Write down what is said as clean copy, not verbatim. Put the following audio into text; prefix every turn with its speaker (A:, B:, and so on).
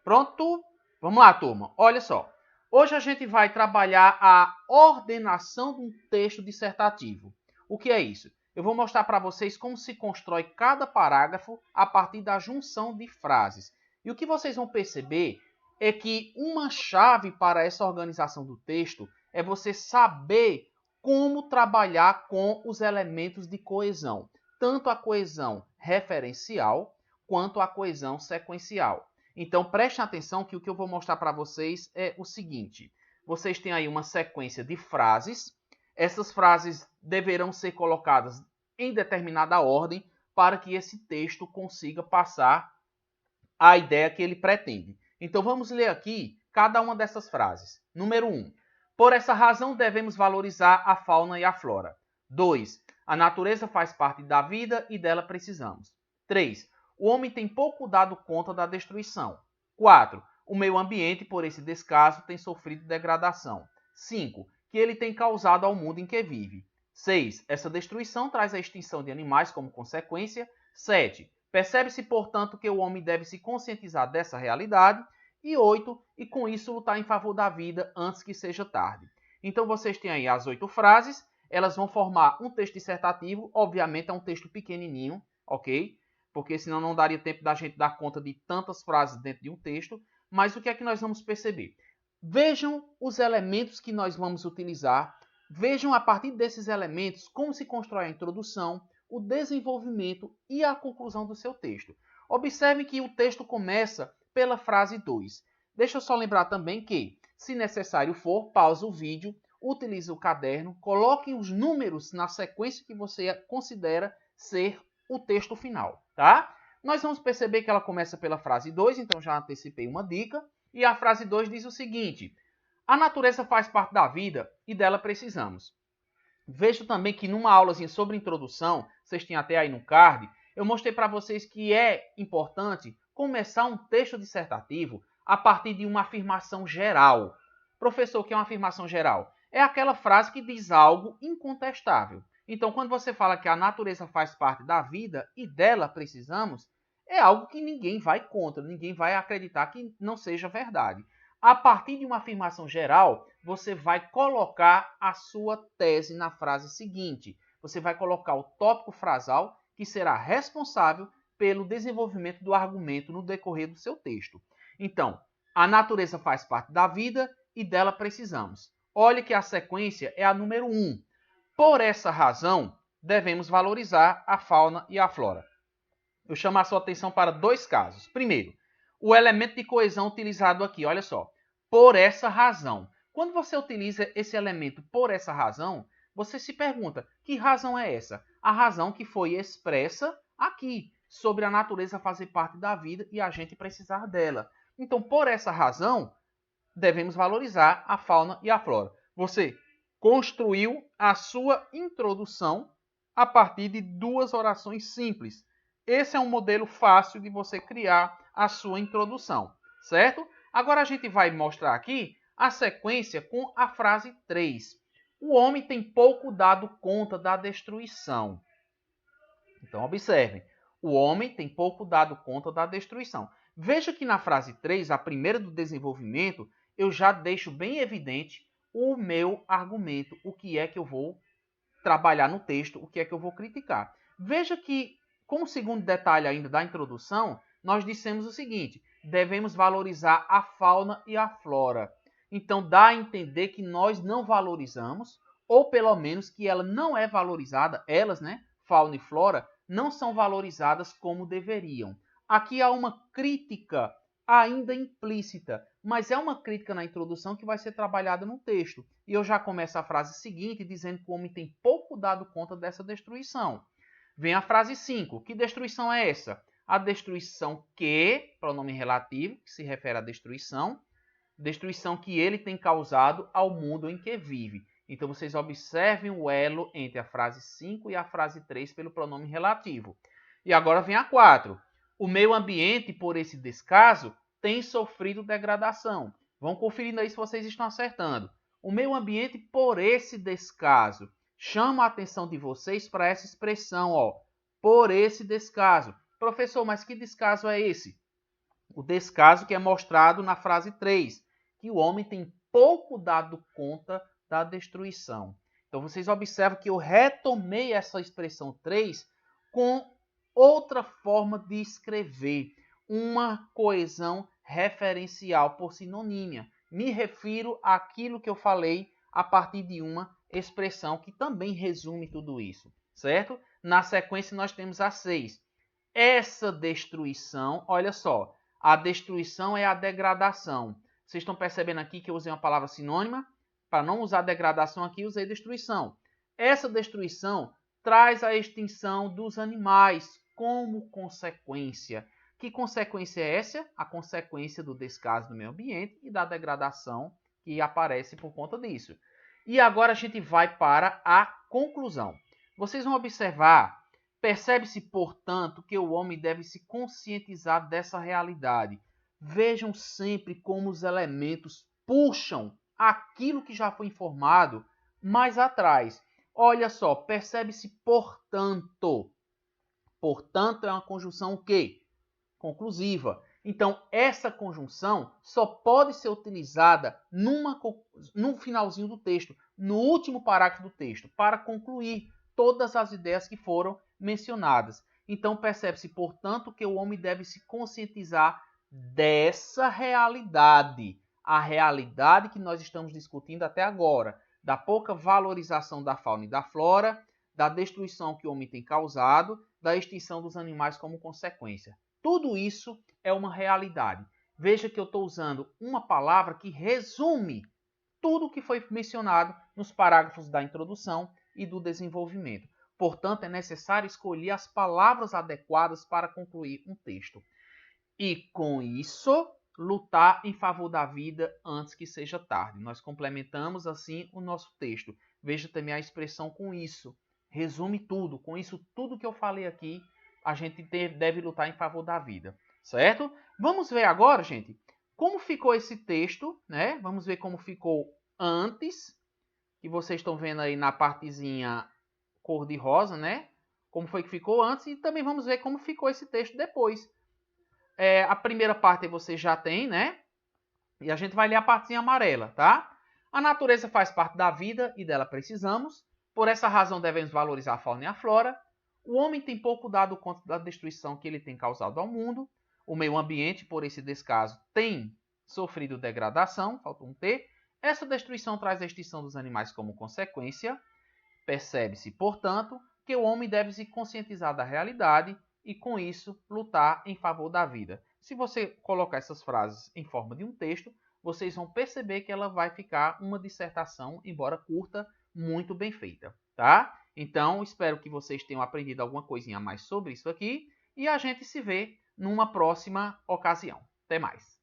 A: Pronto? Vamos lá, turma. Olha só. Hoje a gente vai trabalhar a ordenação de um texto dissertativo. O que é isso? Eu vou mostrar para vocês como se constrói cada parágrafo a partir da junção de frases. E o que vocês vão perceber é que uma chave para essa organização do texto é você saber como trabalhar com os elementos de coesão, tanto a coesão referencial quanto a coesão sequencial. Então, prestem atenção que o que eu vou mostrar para vocês é o seguinte. Vocês têm aí uma sequência de frases. Essas frases deverão ser colocadas em determinada ordem para que esse texto consiga passar a ideia que ele pretende. Então, vamos ler aqui cada uma dessas frases. Número 1. Por essa razão, devemos valorizar a fauna e a flora. 2. A natureza faz parte da vida e dela precisamos. 3. O homem tem pouco dado conta da destruição. 4. O meio ambiente, por esse descaso, tem sofrido degradação. 5. Que ele tem causado ao mundo em que vive. 6. Essa destruição traz a extinção de animais como consequência. 7. Percebe-se, portanto, que o homem deve se conscientizar dessa realidade. E 8. E com isso lutar em favor da vida antes que seja tarde. Então vocês têm aí as 8 frases. Elas vão formar um texto dissertativo. Obviamente é um texto pequenininho, ok? Porque senão não daria tempo da gente dar conta de tantas frases dentro de um texto. Mas o que é que nós vamos perceber? Vejam os elementos que nós vamos utilizar. Vejam a partir desses elementos como se constrói a introdução, o desenvolvimento e a conclusão do seu texto. Observe que o texto começa pela frase 2. Deixa eu só lembrar também que, se necessário for, pause o vídeo, utilize o caderno, coloque os números na sequência que você considera ser o texto final, tá? Nós vamos perceber que ela começa pela frase 2, então já antecipei uma dica. E a frase 2 diz o seguinte: a natureza faz parte da vida e dela precisamos. Vejo também que numa aulazinha sobre introdução, vocês têm até aí no card, eu mostrei para vocês que é importante começar um texto dissertativo a partir de uma afirmação geral. Professor, o que é uma afirmação geral? É aquela frase que diz algo incontestável. Então, quando você fala que a natureza faz parte da vida e dela precisamos, é algo que ninguém vai contra, ninguém vai acreditar que não seja verdade. A partir de uma afirmação geral, você vai colocar a sua tese na frase seguinte. Você vai colocar o tópico frasal que será responsável pelo desenvolvimento do argumento no decorrer do seu texto. Então, a natureza faz parte da vida e dela precisamos. Olhe que a sequência é a número 1. Por essa razão, devemos valorizar a fauna e a flora. Eu chamo a sua atenção para 2 casos. Primeiro, o elemento de coesão utilizado aqui, olha só. Por essa razão. Quando você utiliza esse elemento por essa razão, você se pergunta, que razão é essa? A razão que foi expressa aqui, sobre a natureza fazer parte da vida e a gente precisar dela. Então, por essa razão, devemos valorizar a fauna e a flora. Você construiu a sua introdução a partir de 2 orações simples. Esse é um modelo fácil de você criar a sua introdução, certo? Agora a gente vai mostrar aqui a sequência com a frase 3. O homem tem pouco dado conta da destruição. Então, observem. O homem tem pouco dado conta da destruição. Veja que na frase 3, a primeira do desenvolvimento, eu já deixo bem evidente o meu argumento, o que é que eu vou trabalhar no texto, o que é que eu vou criticar. Veja que, como segundo detalhe ainda da introdução, nós dissemos o seguinte: devemos valorizar a fauna e a flora. Então, dá a entender que nós não valorizamos, ou pelo menos que ela não é valorizada, elas, né, fauna e flora, não são valorizadas como deveriam. Aqui há uma crítica ainda implícita, mas é uma crítica na introdução que vai ser trabalhada no texto. E eu já começo a frase seguinte dizendo que o homem tem pouco dado conta dessa destruição. Vem a frase 5. Que destruição é essa? A destruição que, pronome relativo, que se refere à destruição que ele tem causado ao mundo em que vive. Então, vocês observem o elo entre a frase 5 e a frase 3 pelo pronome relativo. E agora vem a 4. O meio ambiente, por esse descaso, tem sofrido degradação. Vão conferindo aí se vocês estão acertando. O meio ambiente, por esse descaso. Chama a atenção de vocês para essa expressão, ó, por esse descaso. Professor, mas que descaso é esse? O descaso que é mostrado na frase 3, que o homem tem pouco dado conta da destruição. Então vocês observam que eu retomei essa expressão 3 com outra forma de escrever, uma coesão referencial por sinonímia. Me refiro àquilo que eu falei a partir de uma expressão que também resume tudo isso, certo? Na sequência nós temos a 6. Essa destruição, olha só, a destruição é a degradação. Vocês estão percebendo aqui que eu usei uma palavra sinônima? Para não usar degradação aqui, usei destruição. Essa destruição traz a extinção dos animais como consequência. Que consequência é essa? A consequência do descaso do meio ambiente e da degradação que aparece por conta disso. E agora a gente vai para a conclusão. Vocês vão observar, percebe-se, portanto, que o homem deve se conscientizar dessa realidade. Vejam sempre como os elementos puxam aquilo que já foi informado mais atrás. Olha só, percebe-se, portanto. Portanto, é uma conjunção o quê? Conclusiva. Então, essa conjunção só pode ser utilizada num finalzinho do texto, no último parágrafo do texto, para concluir todas as ideias que foram mencionadas. Então, percebe-se, portanto, que o homem deve se conscientizar dessa realidade, a realidade que nós estamos discutindo até agora, da pouca valorização da fauna e da flora, da destruição que o homem tem causado, da extinção dos animais como consequência. Tudo isso é uma realidade. Veja que eu estou usando uma palavra que resume tudo o que foi mencionado nos parágrafos da introdução e do desenvolvimento. Portanto, é necessário escolher as palavras adequadas para concluir um texto. E, com isso, lutar em favor da vida antes que seja tarde. Nós complementamos, assim, o nosso texto. Veja também a expressão com isso. Resume tudo. Com isso, tudo que eu falei aqui, a gente deve lutar em favor da vida, certo? Vamos ver agora, gente, como ficou esse texto, né? Vamos ver como ficou antes, que vocês estão vendo aí na partezinha cor-de-rosa, né? Como foi que ficou antes, e também vamos ver como ficou esse texto depois. A primeira parte você já tem, né? E a gente vai ler a partezinha amarela, tá? A natureza faz parte da vida e dela precisamos. Por essa razão devemos valorizar a fauna e a flora. O homem tem pouco dado conta da destruição que ele tem causado ao mundo. O meio ambiente, por esse descaso, tem sofrido degradação, falta um T. Essa destruição traz a extinção dos animais como consequência. Percebe-se, portanto, que o homem deve se conscientizar da realidade e, com isso, lutar em favor da vida. Se você colocar essas frases em forma de um texto, vocês vão perceber que ela vai ficar uma dissertação, embora curta, muito bem feita, tá? Então, espero que vocês tenham aprendido alguma coisinha a mais sobre isso aqui e a gente se vê numa próxima ocasião. Até mais!